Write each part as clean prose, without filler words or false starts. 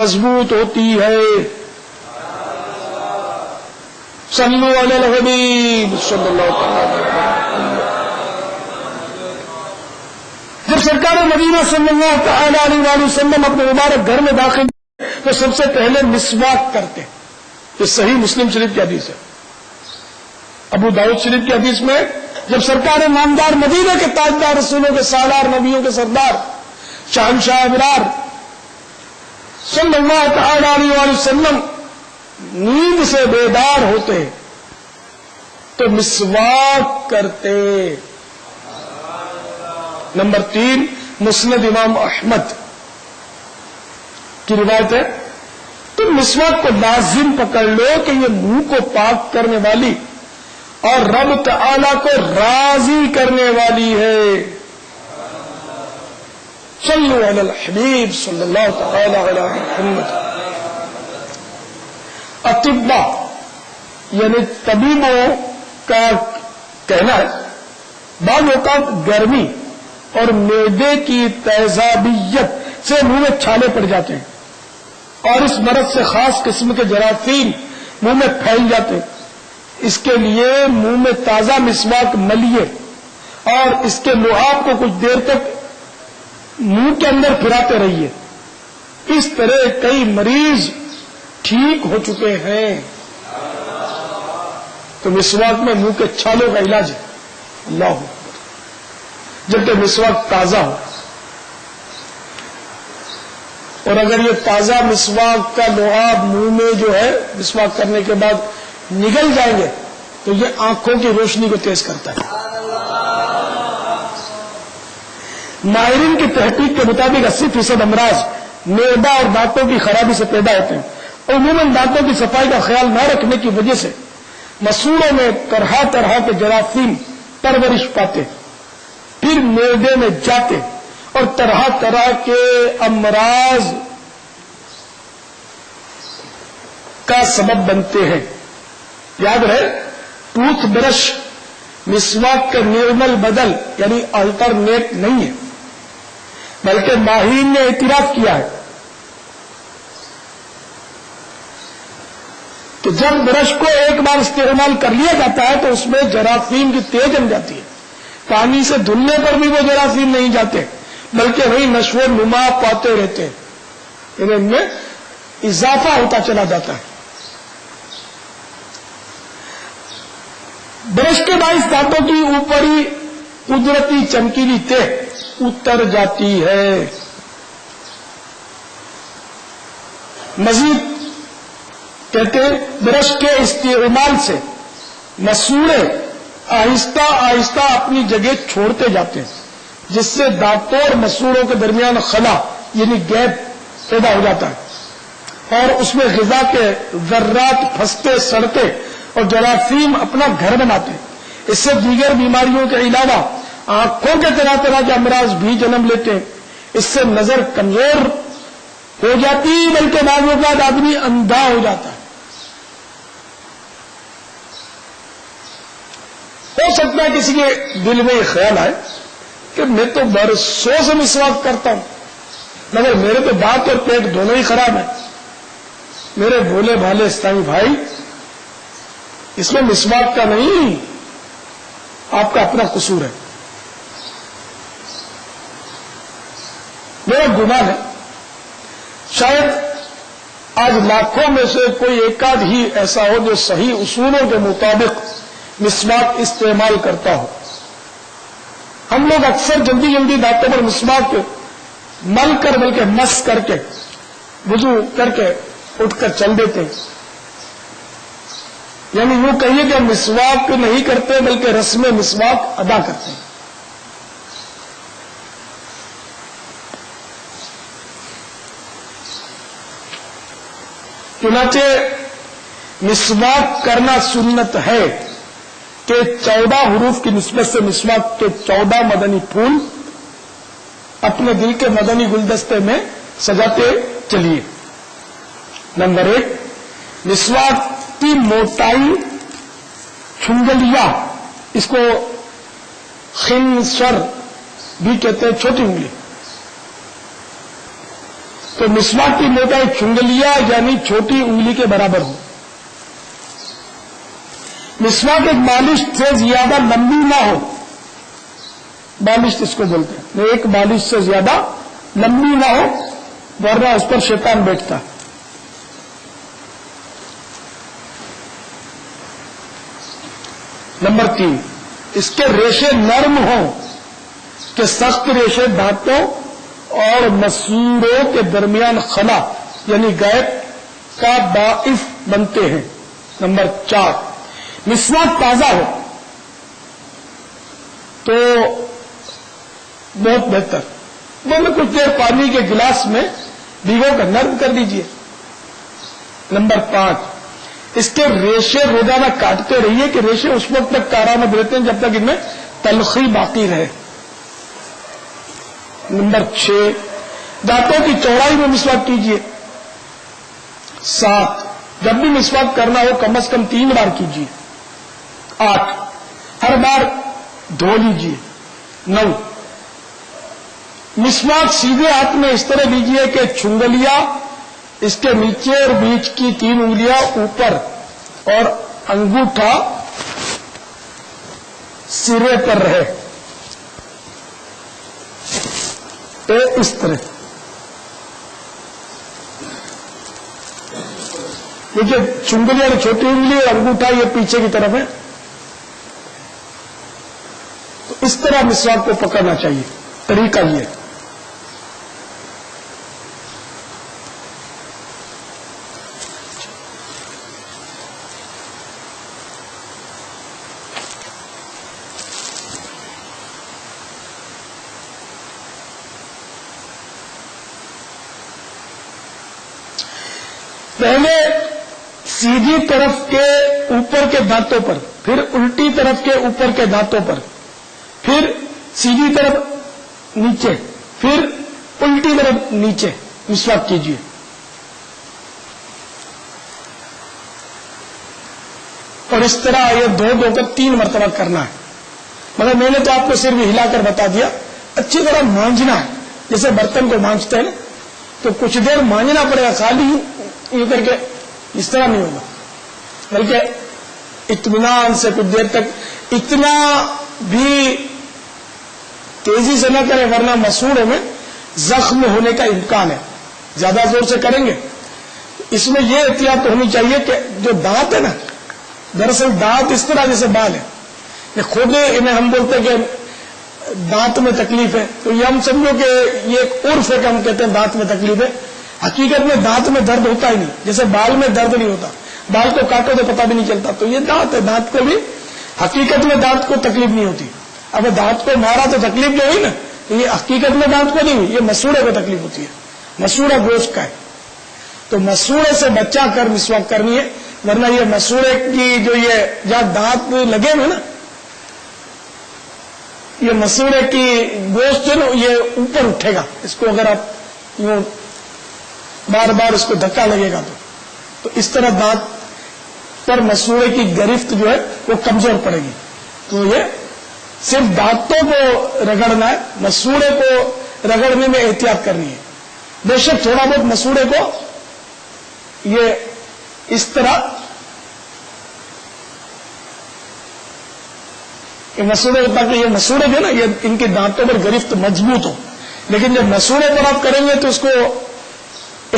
مضبوط ہوتی ہے. صلو علی الحبیب صلی اللہ علیہ وسلم. جب سرکار مدینہ صلی اللہ تعالی علیہ وسلم اپنے مبارک گھر میں داخل تو سب سے پہلے مسواک کرتے. یہ صحیح مسلم شریف کی حدیث ہے. ابو داؤد شریف کی حدیث میں جب سرکار نامدار مدینہ کے تاجدار رسولوں کے سالار نبیوں کے سردار شہنشاہ ابرار صلی اللہ تعالی علیہ وسلم نیند سے بیدار ہوتے تو مسواک کرتے. نمبر 3 مسند امام احمد کی روایت ہے. تم مسواک کو لازم پکڑ لو کہ یہ منہ کو پاک کرنے والی اور رب تعالی کو راضی کرنے والی ہے. صلو علی الحبیب صلی اللہ تعالی علی محمد. اطباء یعنی طبیبوں کا کہنا ہے بعض اوقات گرمی اور معدے کی تیزابیت سے منہ میں چھالے پڑ جاتے ہیں اور اس مرض سے خاص قسم کے جراثیم منہ میں پھیل جاتے ہیں. اس کے لیے منہ میں تازہ مسواک ملیے اور اس کے لعاب کو کچھ دیر تک منہ کے اندر پھراتے رہیے. اس طرح کئی مریض ٹھیک ہو چکے ہیں. تو مسواک میں منہ کے چھالوں کا علاج ہے. اللہ اکبر. جبکہ مسواک تازہ ہو اور اگر یہ تازہ مسواک کا لعاب منہ میں جو ہے مسواک کرنے کے بعد نگل جائیں گے تو یہ آنکھوں کی روشنی کو تیز کرتا ہے. ماہرین کی تحقیق کے مطابق 80% امراض معدہ اور دانتوں کی خرابی سے پیدا ہوتے ہیں. عموماً دانتوں کی صفائی کا خیال نہ رکھنے کی وجہ سے مسوڑوں میں طرح طرح کے جراثیم پرورش پاتے پھر معدے میں جاتے اور طرح طرح کے امراض کا سبب بنتے ہیں. یاد رہے ٹوتھ برش مسواک کا نارمل بدل یعنی الٹرنیٹ نہیں ہے بلکہ ماہرین نے اعتراف کیا ہے کہ جب برش کو ایک بار استعمال کر لیا جاتا ہے تو اس میں جراثیم کی تیز جم جاتی ہے. پانی سے دھلنے پر بھی وہ جراثیم نہیں جاتے بلکہ وہی نشو و نما پاتے رہتے ہیں. یعنی ان میں اضافہ ہوتا چلا جاتا ہے. برش کے باعث دانتوں کی اوپری قدرتی چمکیلی تہ اتر جاتی ہے. مزید کہتے ہیں برش کے استعمال سے مسوڑے آہستہ آہستہ اپنی جگہ چھوڑتے جاتے ہیں جس سے دانتوں اور مسوڑوں کے درمیان خلا یعنی گیپ پیدا ہو جاتا ہے اور اس میں غذا کے ذرات پھنستے سڑتے اور جراثیم اپنا گھر بناتے ہیں. اس سے دیگر بیماریوں کے علاوہ آنکھوں کے طرح طرح کے امراض بھی جنم لیتے ہیں. اس سے نظر کمزور ہو جاتی بلکہ بعض اوقات آدمی اندھا ہو جاتا ہے. ہو سکتا ہے کسی کے دل میں یہ خیال آئے کہ میں تو برسوں سے مسواک کرتا ہوں مگر میرے تو دانت اور پیٹ دونوں ہی خراب ہیں. میرے بھولے بھالے اسلامی بھائی اس میں مسواک کا نہیں آپ کا اپنا قصور ہے. میرا گناہ ہے شاید آج لاکھوں میں سے کوئی ایک آدھ ہی ایسا ہو جو صحیح اصولوں کے مطابق مسواک استعمال کرتا ہو. ہم لوگ اکثر جلدی جلدی دانتوں پر مسواک مل کر بلکہ مس کر کے وضو کر کے اٹھ کر چل دیتے ہیں. یعنی یوں کہیے کہ ہم مسواک نہیں کرتے بلکہ رسم مسواک ادا کرتے ہیں. چنانچہ مسواک کرنا سنت ہے کہ 14 حروف کی نسبت سے مسواک کے 14 مدنی پھول اپنے دل کے مدنی گلدستے میں سجاتے چلیے. نمبر 1 مسواک کی موٹائی چھنگلیا اس کو خنصر بھی کہتے ہیں چھوٹی انگلی تو مسواک کی موٹائی چنگلیا یعنی چھوٹی انگلی کے برابر ہو. مسواک ایک بالش سے زیادہ لمبی نہ ہو. بالش اس کو بولتے ہیں. ایک بالش سے زیادہ لمبی نہ ہو ورنہ اس پر شیطان بیٹھتا. نمبر 3، اس کے ریشے نرم ہوں کہ سخت ریشے دانتوں اور مسوروں کے درمیان خلا یعنی گیپ کا باعث بنتے ہیں. نمبر 4، مسواک تازہ ہو تو بہت بہتر. وہ میں کچھ دیر پانی کے گلاس میں بھگو کر نرم کر دیجئے. نمبر 5، اس کے ریشے روزانہ کاٹتے رہیے کہ ریشے اس وقت تک کارآمد رہتے ہیں جب تک ان میں تلخی باقی رہے. نمبر 6، دانتوں کی چوڑائی میں مسواک کیجیے. 7، جب بھی مسواک کرنا ہو کم از کم 3 بار کیجیے. 8، ہر بار دھو لیجیے. 9، مسواک سیدھے ہاتھ میں اس طرح لیجیے کہ چنگلیا اس کے نیچے اور بیچ کی 3 انگلیاں اوپر اور انگوٹھا سرے پر رہے. تو اس طرح دیکھیے چنگلی اور چھوٹی انگلی اور انگوٹھا یہ پیچھے کی طرف ہے. تو اس طرح مسواک کو پکڑنا چاہیے. طریقہ یہ. پہلے سیدھی طرف کے اوپر کے دانتوں پر، پھر الٹی طرف کے اوپر کے دانتوں پر، پھر سیدھی طرف نیچے، پھر الٹی طرف نیچے مسواک کیجیے. اور اس طرح یہ دھو کر 3 مرتبہ کرنا ہے. مگر میں نے تو آپ کو صرف ہلا کر بتا دیا. اچھی طرح مانجنا ہے جیسے برتن کو مانجتے ہیں نا، تو کچھ دیر مانجنا پڑے گا. خالی یہ کر کے اس طرح نہیں ہوگا، بلکہ اطمینان سے کچھ دیر تک. اتنا بھی تیزی سے نہ کریں ورنہ مسوڑوں میں زخم ہونے کا امکان ہے. زیادہ زور سے کریں گے. اس میں یہ احتیاط ہونی چاہیے کہ جو دانت ہے نا، دراصل دانت اس طرح جیسے بال ہے. یہ خود انہیں ہم بولتے ہیں کہ دانت میں تکلیف ہے، تو یہ ہم سمجھو کہ یہ ایک عرف ہے کہ ہم کہتے ہیں دانت میں تکلیف ہے. حقیقت میں دانت میں درد ہوتا ہی نہیں، جیسے بال میں درد نہیں ہوتا. بال کو کاٹو تو پتہ بھی نہیں چلتا. تو یہ دانت ہے. دانت کو بھی حقیقت میں دانت کو تکلیف نہیں ہوتی. اب دانت کو مارا تو تکلیف جو ہوئی نا، تو یہ حقیقت میں دانت کو نہیں ہوئی، یہ مسوڑے کو تکلیف ہوتی ہے. مسوڑا گوشت کا ہے. تو مسوڑے سے بچا کر مسواک کرنی ہے، ورنہ یہ مسوڑے کی جو یہ جہاں دانت لگے ہوئے نا، یہ مسوڑے کی گوشت جو نا یہ اوپر اٹھے گا. اس کو اگر آپ یوں بار بار اس کو دھکا لگے گا تو اس طرح دانت پر مسوڑے کی گرفت جو ہے وہ کمزور پڑے گی. تو یہ صرف دانتوں کو رگڑنا ہے، مسوڑے کو رگڑنے میں احتیاط کرنی ہے. بے شک تھوڑا بہت مسوڑے کو یہ اس طرح مسوڑے، تاکہ یہ مسوڑے جو نا یہ ان کے دانتوں پر گرفت مضبوط ہو. لیکن جب مسوڑے پر آپ کریں گے تو اس کو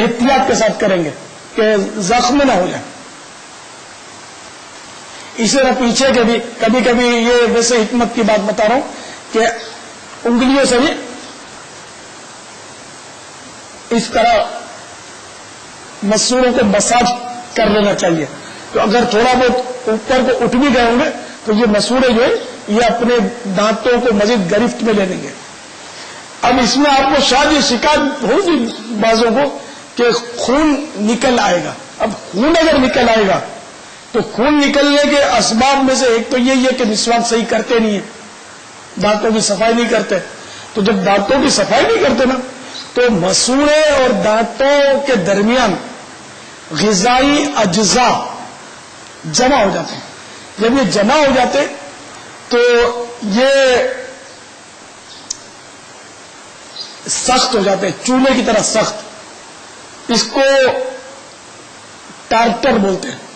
احتیاط کے ساتھ کریں گے کہ زخم نہ ہو جائے. اسی طرح پیچھے کے بھی کبھی کبھی یہ ویسے حکمت کی بات بتا رہا ہوں کہ انگلیوں سے بھی اس طرح مسوڑوں کو مساج کر لینا چاہیے. تو اگر تھوڑا بہت اوپر کو اٹھ بھی گئے ہوں گے تو یہ مسوڑے جو ہے یہ اپنے دانتوں کو مزید گرفت میں لے لیں گے. اب اس میں آپ کو شاید یہ شکایت ہوگی بعضوں کو کہ خون نکل آئے گا. اب خون اگر نکل آئے گا تو خون نکلنے کے اسباب میں سے ایک تو یہ ہے کہ مسواک صحیح کرتے نہیں ہیں، دانتوں کی صفائی نہیں کرتے. تو جب دانتوں کی صفائی نہیں کرتے نا تو مسوڑے اور دانتوں کے درمیان غذائی اجزاء جمع ہو جاتے ہیں. جب یہ جمع ہو جاتے تو یہ سخت ہو جاتے ہیں، چولہے کی طرح سخت. اس کو ٹارٹر بولتے ہیں.